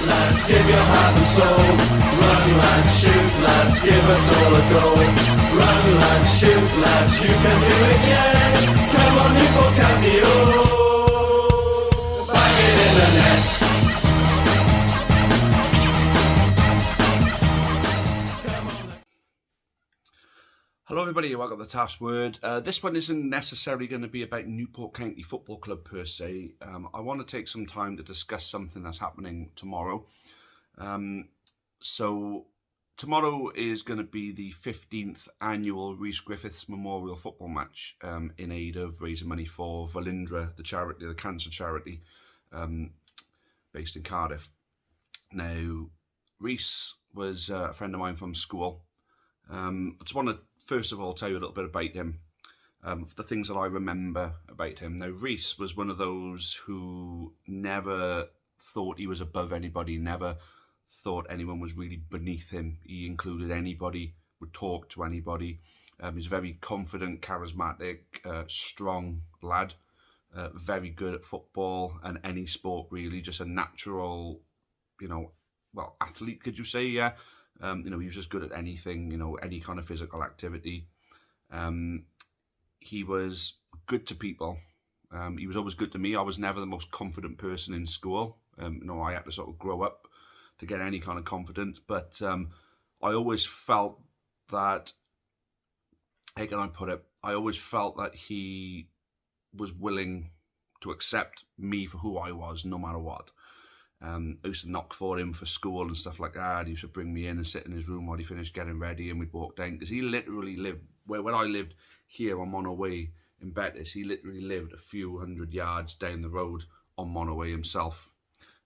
lads, give your heart and soul. Run lads, shoot lads, give us all a go. Run lads, shoot lads, you can do it yet. Come on Newport County, oh, bang it in the net. Hello everybody, welcome to Taff's Word. This one isn't necessarily going to be about Newport County Football Club per se. I want to take some time to discuss something that's happening tomorrow. So tomorrow is going to be the 15th annual Rhys Griffiths Memorial Football Match in aid of raising money for Valindra, the charity, the cancer charity based in Cardiff. Now, Rhys was a friend of mine from school. I just want to first of all tell you a little bit about him, the things that I remember about him. Now, Rhys was one of those who never thought he was above anybody, never thought anyone was really beneath him. He included anybody, would talk to anybody. He's a very confident, charismatic, strong lad, very good at football and any sport really, just a natural, athlete, could you say, yeah? He was just good at anything, any kind of physical activity. He was good to people. He was always good to me. I was never the most confident person in school. I had to sort of grow up to get any kind of confidence. But I always felt that, how can I put it? I always felt that he was willing to accept me for who I was, no matter what. I used to knock for him for school and stuff like that. He used to bring me in and sit in his room while he finished getting ready, and we'd walk down, because he literally lived when I lived here on Monoway in Bettis. He literally lived a few hundred yards down the road on Monoway himself.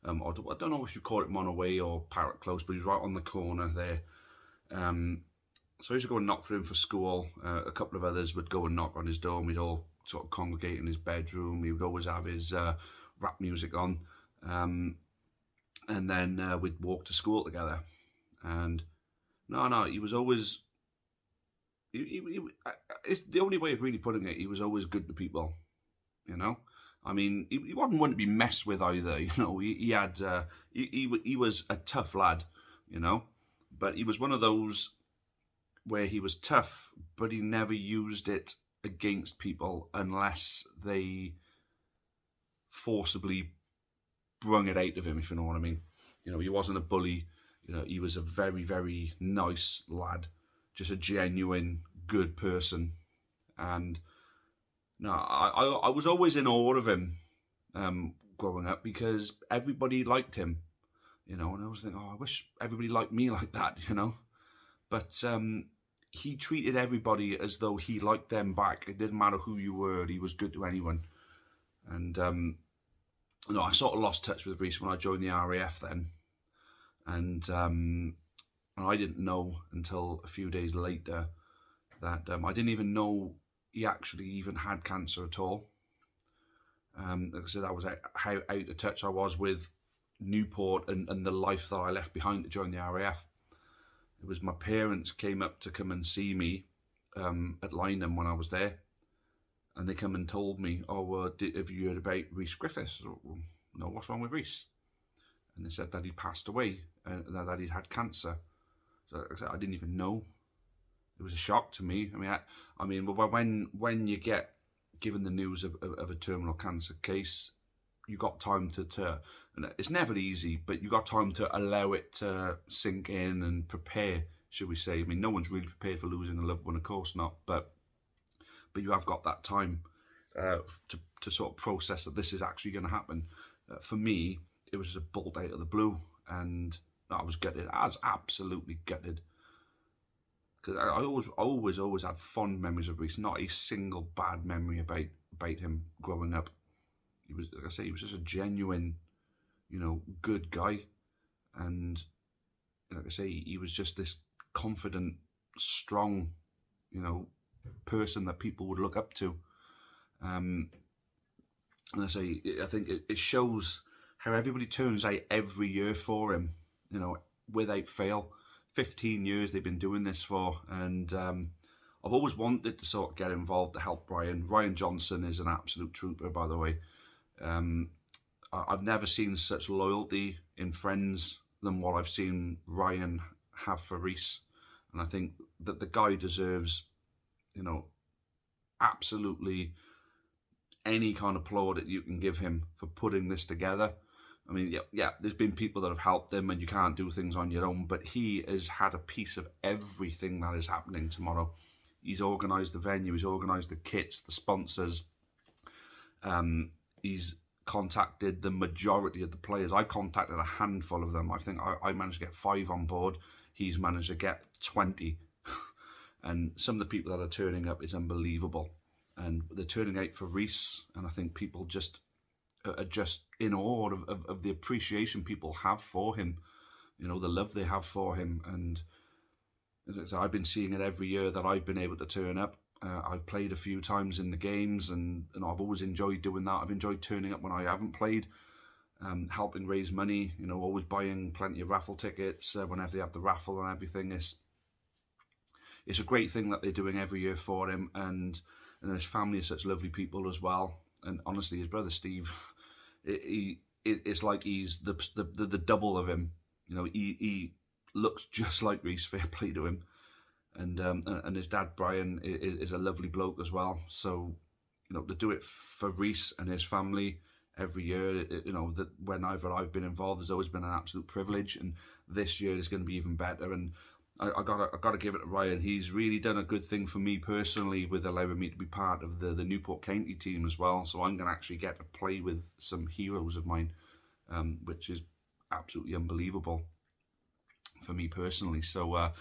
I don't know if you call it Monoway or Parrot Close, but he's right on the corner there. So I used to go and knock for him for school. A couple of others would go and knock on his door, and we'd all sort of congregate in his bedroom. He would always have his rap music on. And then we'd walk to school together. And he was always, it's the only way of really putting it, he was always good to people, I mean, he wasn't one to be messed with either, he was a tough lad, but he was one of those where he was tough, but he never used it against people unless they forcibly brung it out of him, if you know what I mean. He wasn't a bully. He was a very, very nice lad, just a genuine good person. And I was always in awe of him growing up, because everybody liked him, and I was thinking, I wish everybody liked me like that, But he treated everybody as though he liked them back. It didn't matter who you were. He was good to anyone. And I sort of lost touch with Rhys when I joined the RAF then, and I didn't know until a few days later that I didn't even know he actually even had cancer at all. So that was how out of touch I was with Newport and the life that I left behind to join the RAF. It was my parents came up to come and see me at Lynham when I was there. And they come and told me, have you heard about Rhys Griffiths? Well, no, what's wrong with Rhys? And they said that he passed away and that he'd had cancer. So I didn't even know. It was a shock to me. I mean, when you get given the news of a terminal cancer case, you got time to and it's never easy, but you got time to allow it to sink in and prepare, should we say. I mean, no one's really prepared for losing a loved one, of course not, but you have got that time to sort of process that this is actually going to happen. For me, it was just a bolt out of the blue, and I was gutted. I was absolutely gutted, because I always had fond memories of Rhys. Not a single bad memory about him growing up. He was, like I say, he was just a genuine, good guy, and like I say, he was just this confident, strong, person that people would look up to. And I say, I think it shows how everybody turns out every year for him, without fail. 15 years they've been doing this for, and I've always wanted to sort of get involved to help Ryan. Ryan Johnson is an absolute trooper, by the way. I've never seen such loyalty in friends than what I've seen Ryan have for Rhys. And I think that the guy deserves, you know, absolutely any kind of applaud that you can give him for putting this together. I mean, yeah, there's been people that have helped him, and you can't do things on your own, but he has had a piece of everything that is happening tomorrow. He's organised the venue, he's organised the kits, the sponsors. He's contacted the majority of the players. I contacted a handful of them. I think I managed to get 5 on board. He's managed to get 20. And some of the people that are turning up is unbelievable. And they're turning out for Rhys, and I think people are just in awe of the appreciation people have for him, you know, the love they have for him. And as I've been seeing it every year that I've been able to turn up. I've played a few times in the games, and I've always enjoyed doing that. I've enjoyed turning up when I haven't played, helping raise money, you know, always buying plenty of raffle tickets whenever they have the raffle and everything. It's a great thing that they're doing every year for him, and his family are such lovely people as well. And honestly, his brother Steve, it's like he's the double of him. You know, he looks just like Rhys. Fair play to him. And his dad Brian is a lovely bloke as well. So, you know, to do it for Rhys and his family every year, you know, that whenever I've been involved, there's always been an absolute privilege. And this year is going to be even better. And I gotta give it to Ryan. He's really done a good thing for me personally with allowing me to be part of the Newport County team as well. So I'm going to actually get to play with some heroes of mine, which is absolutely unbelievable for me personally. So a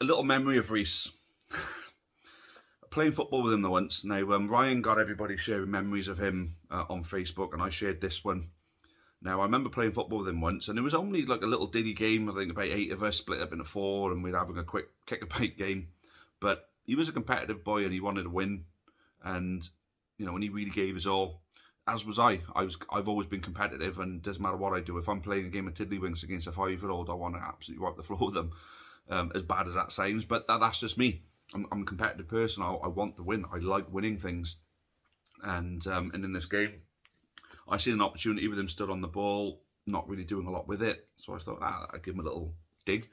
little memory of Rhys. Playing football with him the once. Now, Ryan got everybody sharing memories of him on Facebook, and I shared this one. Now, I remember playing football with him once, and it was only like a little diddy game. I think about 8 of us split up into 4, and we'd having a quick kick-a-bite game. But he was a competitive boy, and he wanted to win. And, you know, and he really gave his all, as was I. I've always been competitive, and it doesn't matter what I do. If I'm playing a game of tiddlywinks against a 5-year-old, I want to absolutely wipe the floor with them, as bad as that sounds. But that's just me. I'm a competitive person. I want to win. I like winning things. And in this game, I seen an opportunity with him stood on the ball, not really doing a lot with it. So I thought, I'd give him a little dig.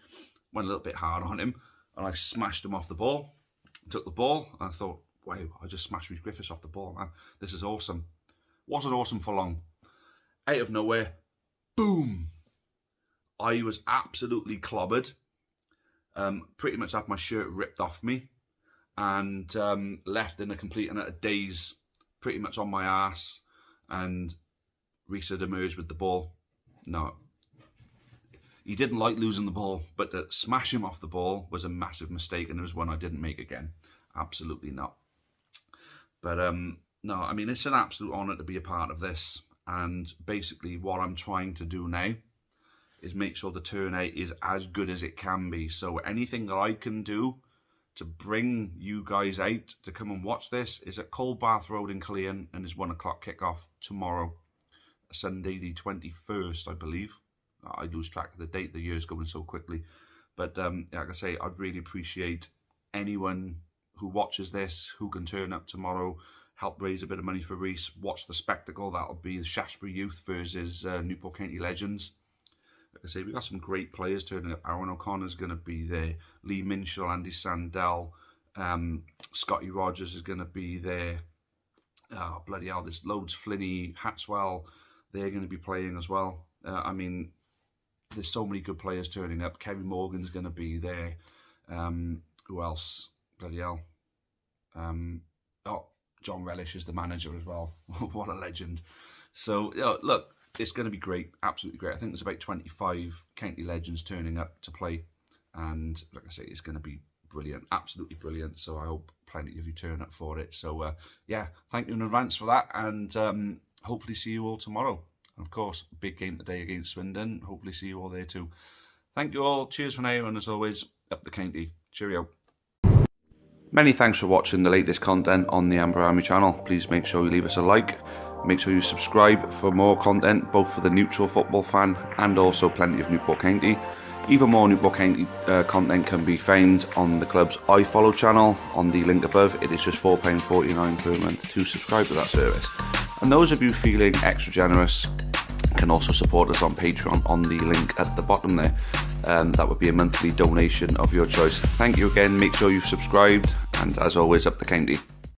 Went a little bit hard on him, and I smashed him off the ball. Took the ball, and I thought, wow, I just smashed Rhys Griffiths off the ball, man. This is awesome. Wasn't awesome for long. Out of nowhere, boom. I was absolutely clobbered. Pretty much had my shirt ripped off me, and left in a complete and utter daze, pretty much on my ass. And Rhys had emerged with the ball. No, he didn't like losing the ball, but to smash him off the ball was a massive mistake, and it was one I didn't make again. Absolutely not. But no, I mean, it's an absolute honour to be a part of this, and basically what I'm trying to do now is make sure the turnout is as good as it can be. So anything that I can do to bring you guys out to come and watch this is at Coldbath Road in Caerleon, and is 1 o'clock kickoff tomorrow, Sunday the 21st, I believe. I lose track of the date, the year's going so quickly. But like I say, I'd really appreciate anyone who watches this, who can turn up tomorrow, help raise a bit of money for Rhys, watch the spectacle. That'll be the Shaftesbury Youth versus Newport County Legends. Like I say, we've got some great players turning up. Aaron O'Connor's going to be there. Lee Minshall, Andy Sandell, Scotty Rogers is going to be there. Oh, bloody hell, there's loads. Flinney, Hatswell, they're going to be playing as well. I mean, there's so many good players turning up. Kevin Morgan's going to be there. Who else? Bloody hell. Oh, John Relish is the manager as well. What a legend. So, you know, look, it's going to be great, absolutely great. I think there's about 25 county legends turning up to play, and like I say, it's going to be brilliant, absolutely brilliant. So I hope plenty of you turn up for it. So yeah, thank you in advance for that, and hopefully see you all tomorrow. And of course, big game today against Swindon. Hopefully see you all there too. Thank you all. Cheers for now, and as always, up the county. Cheerio. Many thanks for watching the latest content on the Amber Army channel. Please make sure you leave us a like. Make sure you subscribe for more content, both for the neutral football fan and also plenty of Newport County. Even more Newport County content can be found on the club's iFollow channel on the link above. It is just £4.49 per month to subscribe to that service. And those of you feeling extra generous, can also support us on Patreon on the link at the bottom there. That would be a monthly donation of your choice. Thank you again, make sure you've subscribed, and as always, up the county.